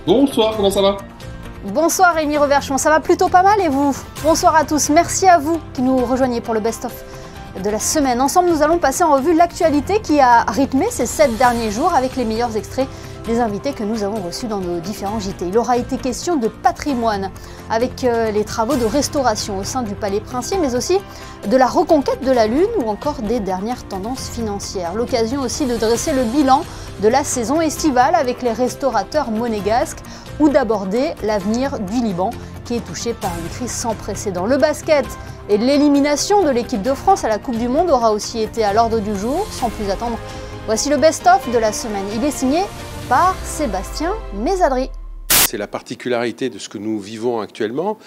Bonsoir, comment ça va? Bonsoir Rémi Reverchon, ça va plutôt pas mal et vous? Bonsoir à tous, merci à vous qui nous rejoignez pour le best-of de la semaine. Ensemble, nous allons passer en revue l'actualité qui a rythmé ces 7 derniers jours avec les meilleurs extraits des invités que nous avons reçus dans nos différents JT. Il aura été question de patrimoine avec les travaux de restauration au sein du Palais Princier, mais aussi de la reconquête de la Lune ou encore des dernières tendances financières. L'occasion aussi de dresser le bilan de la saison estivale avec les restaurateurs monégasques ou d'aborder l'avenir du Liban qui est touché par une crise sans précédent. Le basket et l'élimination de l'équipe de France à la Coupe du Monde aura aussi été à l'ordre du jour. Sans plus attendre, voici le best-of de la semaine. Il est signé par Sébastien Mésadri. C'est la particularité de ce que nous vivons actuellement,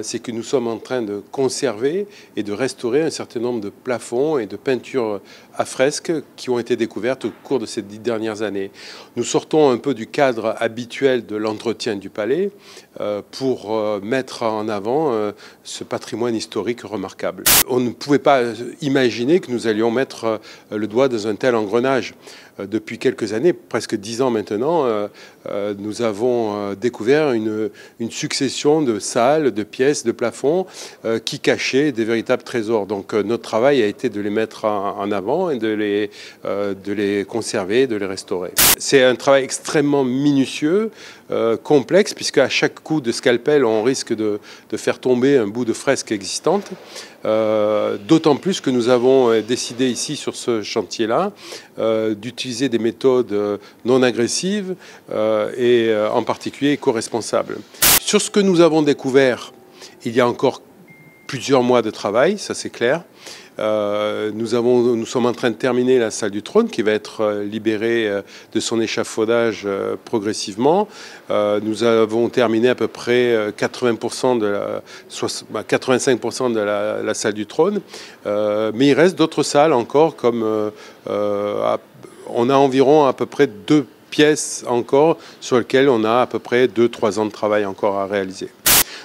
c'est que nous sommes en train de conserver et de restaurer un certain nombre de plafonds et de peintures à fresques qui ont été découvertes au cours de ces 10 dernières années. Nous sortons un peu du cadre habituel de l'entretien du palais pour mettre en avant ce patrimoine historique remarquable. On ne pouvait pas imaginer que nous allions mettre le doigt dans un tel engrenage. Depuis quelques années, presque 10 ans maintenant, nous avons découvert une succession de salles, de pièces, de plafonds qui cachaient des véritables trésors. Donc notre travail a été de les mettre en avant et de les conserver, de les restaurer. C'est un travail extrêmement minutieux, complexe, puisque à chaque coup de scalpel, on risque de faire tomber un bout de fresque existante. D'autant plus que nous avons décidé ici sur ce chantier-là d'utiliser des méthodes non agressives et en particulier éco-responsables. Sur ce que nous avons découvert, il y a encore plusieurs mois de travail, ça c'est clair. Nous sommes en train de terminer la salle du trône qui va être libérée de son échafaudage progressivement. Nous avons terminé à peu près 85% de la salle du trône. Mais il reste d'autres salles encore, comme on a environ à peu près 2 pièces encore sur lesquelles on a à peu près 2-3 ans de travail encore à réaliser.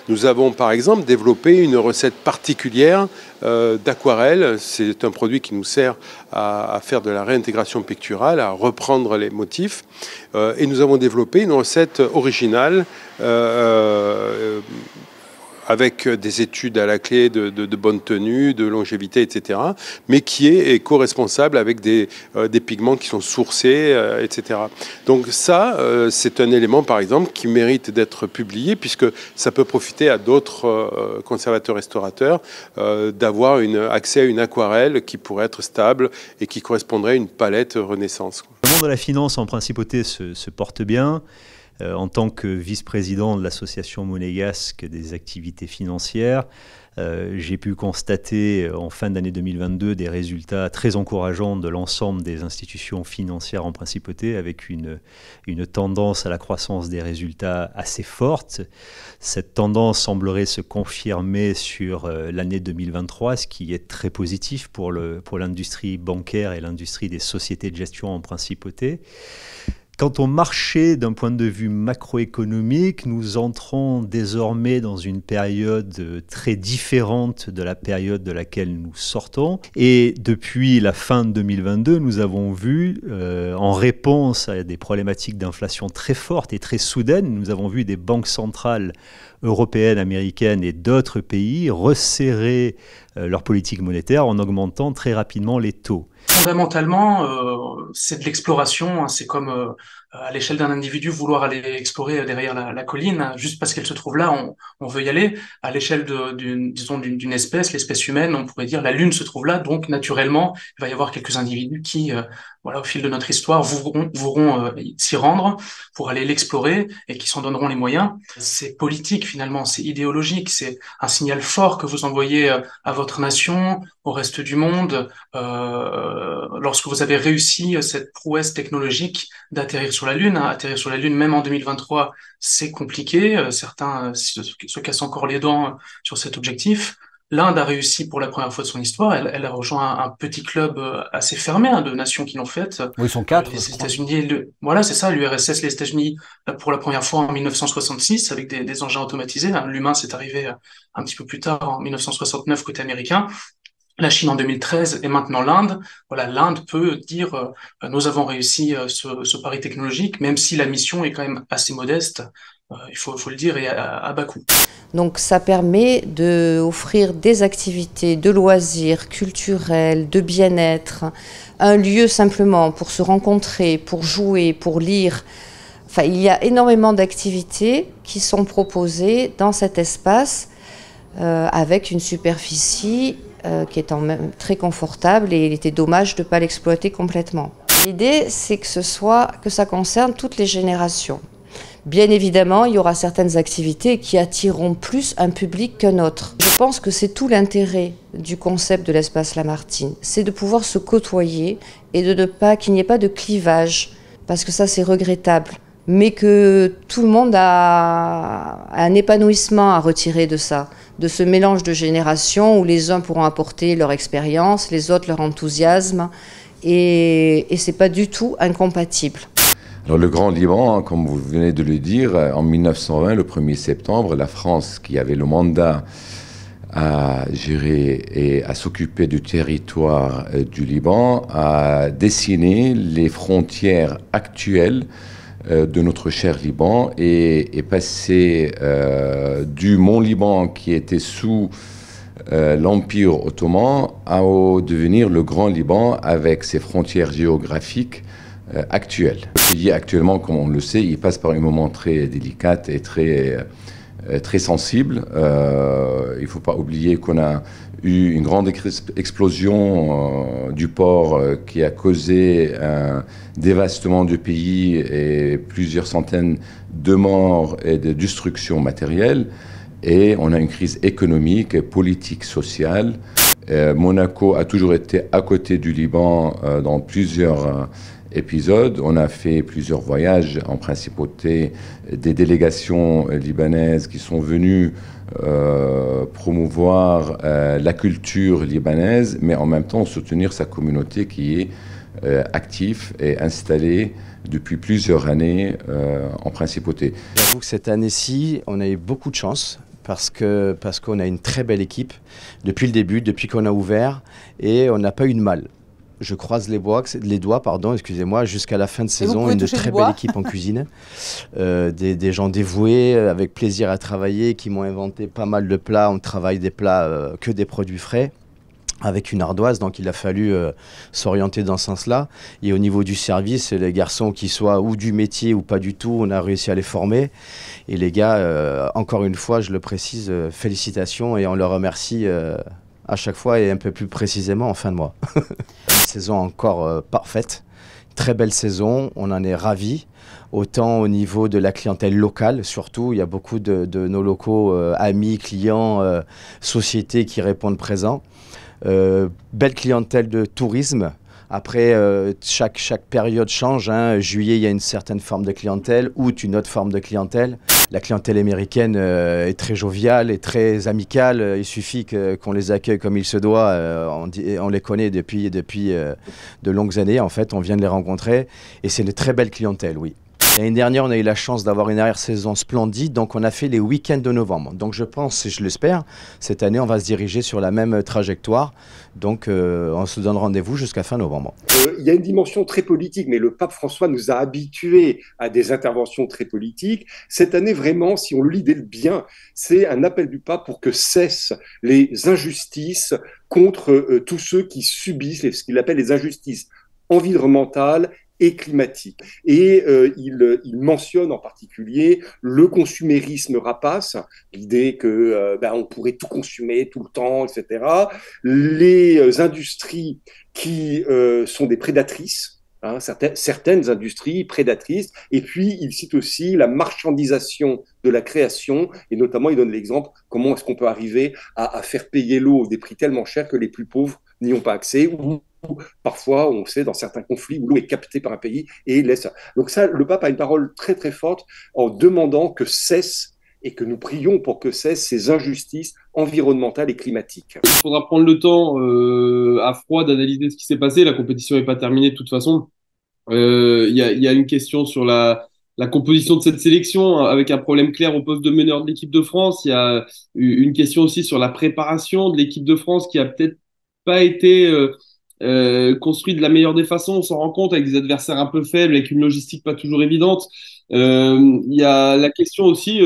Nous avons par exemple développé une recette particulière d'aquarelle. C'est un produit qui nous sert à faire de la réintégration picturale, à reprendre les motifs. Et nous avons développé une recette originale avec des études à la clé de bonne tenue, de longévité, etc., mais qui est éco-responsable avec des pigments qui sont sourcés, etc. Donc ça, c'est un élément, par exemple, qui mérite d'être publié, puisque ça peut profiter à d'autres conservateurs-restaurateurs d'avoir accès à une aquarelle qui pourrait être stable et qui correspondrait à une palette Renaissance. Le monde de la finance en principauté se porte bien. En tant que vice-président de l'association monégasque des activités financières, j'ai pu constater en fin d'année 2022 des résultats très encourageants de l'ensemble des institutions financières en principauté, avec une tendance à la croissance des résultats assez forte. Cette tendance semblerait se confirmer sur l'année 2023, ce qui est très positif pour l'industrie bancaire et l'industrie des sociétés de gestion en principauté. Quant au marché, d'un point de vue macroéconomique, nous entrons désormais dans une période très différente de la période de laquelle nous sortons. Et depuis la fin de 2022, nous avons vu, en réponse à des problématiques d'inflation très fortes et très soudaines, nous avons vu des banques centrales européennes, américaines et d'autres pays resserrer leur politique monétaire en augmentant très rapidement les taux. Fondamentalement, c'est de l'exploration, hein. C'est comme à l'échelle d'un individu vouloir aller explorer derrière la colline, hein. Juste parce qu'elle se trouve là, on veut y aller. À l'échelle d'une espèce, l'espèce humaine, on pourrait dire la Lune se trouve là, donc naturellement, il va y avoir quelques individus qui, au fil de notre histoire, voudront s'y rendre pour aller l'explorer et qui s'en donneront les moyens. C'est politique finalement, c'est idéologique, c'est un signal fort que vous envoyez à votre nation, au reste du monde, lorsque vous avez réussi cette prouesse technologique d'atterrir sur la Lune. Atterrir sur la Lune, même en 2023, c'est compliqué. Certains se cassent encore les dents sur cet objectif. L'Inde a réussi pour la première fois de son histoire. Elle a rejoint un petit club assez fermé de nations qui l'ont fait. Oui, ils sont 4. Les États-Unis, voilà, c'est ça, l'URSS, les États-Unis pour la première fois en 1966 avec des engins automatisés. L'humain, c'est arrivé un petit peu plus tard, en 1969, côté américain. la Chine en 2013 et maintenant l'Inde. Voilà, l'Inde peut dire nous avons réussi ce pari technologique, même si la mission est quand même assez modeste, il faut le dire, et à bas coût. Donc ça permet d'offrir des activités de loisirs, culturels, de bien-être, un lieu simplement pour se rencontrer, pour jouer, pour lire. Enfin, il y a énormément d'activités qui sont proposées dans cet espace avec une superficie qui est en même très confortable, et il était dommage de ne pas l'exploiter complètement. L'idée, c'est que ça concerne toutes les générations. Bien évidemment, il y aura certaines activités qui attireront plus un public qu'un autre. Je pense que c'est tout l'intérêt du concept de l'espace Lamartine, c'est de pouvoir se côtoyer et de ne pas qu'il n'y ait pas de clivage, parce que ça c'est regrettable, mais que tout le monde a un épanouissement à retirer de ça, de ce mélange de générations où les uns pourront apporter leur expérience, les autres leur enthousiasme, et c'est pas du tout incompatible. Alors, le Grand Liban, comme vous venez de le dire, en 1920, le 1er septembre, la France, qui avait le mandat à gérer et à s'occuper du territoire du Liban, a dessiné les frontières actuelles de notre cher Liban et est passé du Mont Liban, qui était sous l'Empire ottoman, à devenir le Grand Liban avec ses frontières géographiques actuelles. Ce pays actuellement, comme on le sait, il passe par un moment très délicat et très sensible. Il ne faut pas oublier qu'on a eu une grande explosion du port qui a causé un dévastement du pays et plusieurs centaines de morts et de destructions matérielles. Et on a une crise économique, politique, sociale. Monaco a toujours été à côté du Liban dans plusieurs épisodes. On a fait plusieurs voyages en principauté, des délégations libanaises qui sont venues promouvoir la culture libanaise, mais en même temps soutenir sa communauté qui est active et installée depuis plusieurs années en principauté. J'avoue que cette année-ci, on a eu beaucoup de chance parce qu'on a une très belle équipe depuis le début, depuis qu'on a ouvert, et on n'a pas eu de mal. Je croise les doigts, excusez-moi, jusqu'à la fin de saison, une très belle équipe en cuisine. Des gens dévoués, avec plaisir à travailler, qui m'ont inventé pas mal de plats. On travaille des plats que des produits frais, avec une ardoise, donc il a fallu s'orienter dans ce sens-là. Et au niveau du service, les garçons qui soient ou du métier ou pas du tout, on a réussi à les former. Et les gars, encore une fois, je le précise, félicitations, et on leur remercie à chaque fois et un peu plus précisément en fin de mois. Une saison encore parfaite, très belle saison, on en est ravis, autant au niveau de la clientèle locale, surtout, il y a beaucoup de nos locaux, amis, clients, sociétés qui répondent présents. Belle clientèle de tourisme. Après, chaque période change, hein. Juillet, il y a une certaine forme de clientèle, août, une autre forme de clientèle. La clientèle américaine est très joviale et très amicale. Il suffit qu'on les accueille comme il se doit. On les connaît depuis de longues années. En fait, on vient de les rencontrer. Et c'est une très belle clientèle, oui. L'année dernière, on a eu la chance d'avoir une arrière-saison splendide, donc on a fait les week-ends de novembre. Donc je pense, et je l'espère, cette année, on va se diriger sur la même trajectoire. Donc on se donne rendez-vous jusqu'à fin novembre. Il y a une dimension très politique, mais le pape François nous a habitués à des interventions très politiques. Cette année, vraiment, si on le lit bien, c'est un appel du pape pour que cessent les injustices contre tous ceux qui subissent ce qu'il appelle les injustices environnementales et climatique. Et il mentionne en particulier le consumérisme rapace, l'idée que on pourrait tout consommer tout le temps, etc. Les industries qui sont des prédatrices, hein, certaines industries prédatrices, et puis il cite aussi la marchandisation de la création, et notamment il donne l'exemple comment est-ce qu'on peut arriver à faire payer l'eau des prix tellement chers que les plus pauvres n'y ont pas accès, ou parfois, on sait, dans certains conflits où l'eau est captée par un pays et laisse. Donc ça, le pape a une parole très très forte en demandant que cessent, et que nous prions pour que cessent, ces injustices environnementales et climatiques. Il faudra prendre le temps à froid d'analyser ce qui s'est passé. La compétition n'est pas terminée de toute façon. Il y a une question sur la composition de cette sélection, avec un problème clair au poste de meneur de l'équipe de France. Il y a une question aussi sur la préparation de l'équipe de France qui a peut-être pas été construit de la meilleure des façons. On s'en rend compte avec des adversaires un peu faibles, avec une logistique pas toujours évidente. Il y a la question aussi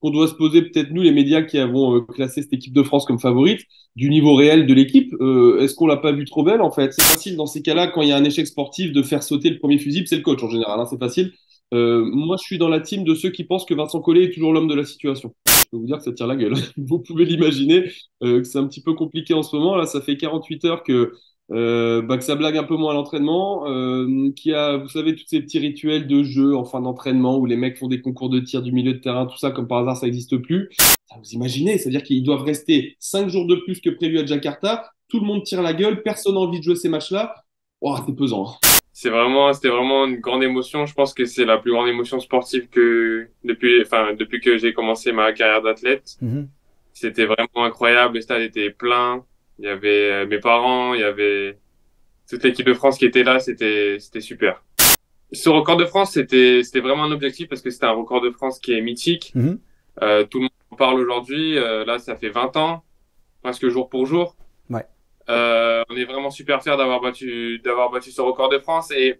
qu'on doit se poser peut-être nous, les médias qui avons classé cette équipe de France comme favorite, du niveau réel de l'équipe. Est-ce qu'on l'a pas vu trop belle en fait? C'est facile dans ces cas-là, quand il y a un échec sportif, de faire sauter le premier fusible. C'est le coach en général, hein, c'est facile. Moi, je suis dans la team de ceux qui pensent que Vincent Collet est toujours l'homme de la situation. Je peux vous dire que ça tire la gueule. Vous pouvez l'imaginer, que c'est un petit peu compliqué en ce moment. Là, ça fait 48 heures que ça blague un peu moins à l'entraînement, qu'il y a, vous savez, tous ces petits rituels de jeu en fin d'entraînement où les mecs font des concours de tir du milieu de terrain, tout ça, comme par hasard, ça n'existe plus. Ça, vous imaginez, c'est-à-dire qu'ils doivent rester 5 jours de plus que prévu à Jakarta, tout le monde tire la gueule, personne n'a envie de jouer ces matchs-là. Oh, c'est pesant. C'était vraiment une grande émotion. Je pense que c'est la plus grande émotion sportive que depuis que j'ai commencé ma carrière d'athlète. C'était vraiment incroyable. Le stade était plein. Il y avait mes parents, il y avait toute l'équipe de France qui était là. C'était super. Ce record de France, c'était vraiment un objectif parce que c'était un record de France qui est mythique. Tout le monde en parle aujourd'hui. Là, ça fait 20 ans, presque jour pour jour. Ouais. On est vraiment super fiers d'avoir battu ce record de France et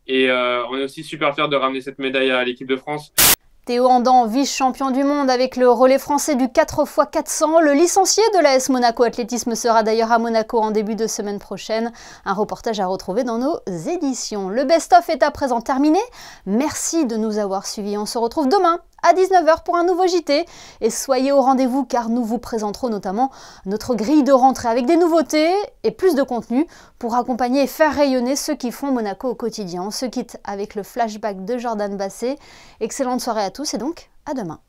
on est aussi super fiers de ramener cette médaille à l'équipe de France. Théo Andan, vice-champion du monde avec le relais français du 4x400. Le licencié de l'AS Monaco Athlétisme sera d'ailleurs à Monaco en début de semaine prochaine. Un reportage à retrouver dans nos éditions. Le best-of est à présent terminé. Merci de nous avoir suivis. On se retrouve demain à 19h pour un nouveau JT. Et soyez au rendez-vous car nous vous présenterons notamment notre grille de rentrée avec des nouveautés et plus de contenu pour accompagner et faire rayonner ceux qui font Monaco au quotidien. On se quitte avec le flashback de Jordan Basset. Excellente soirée à tous et donc à demain.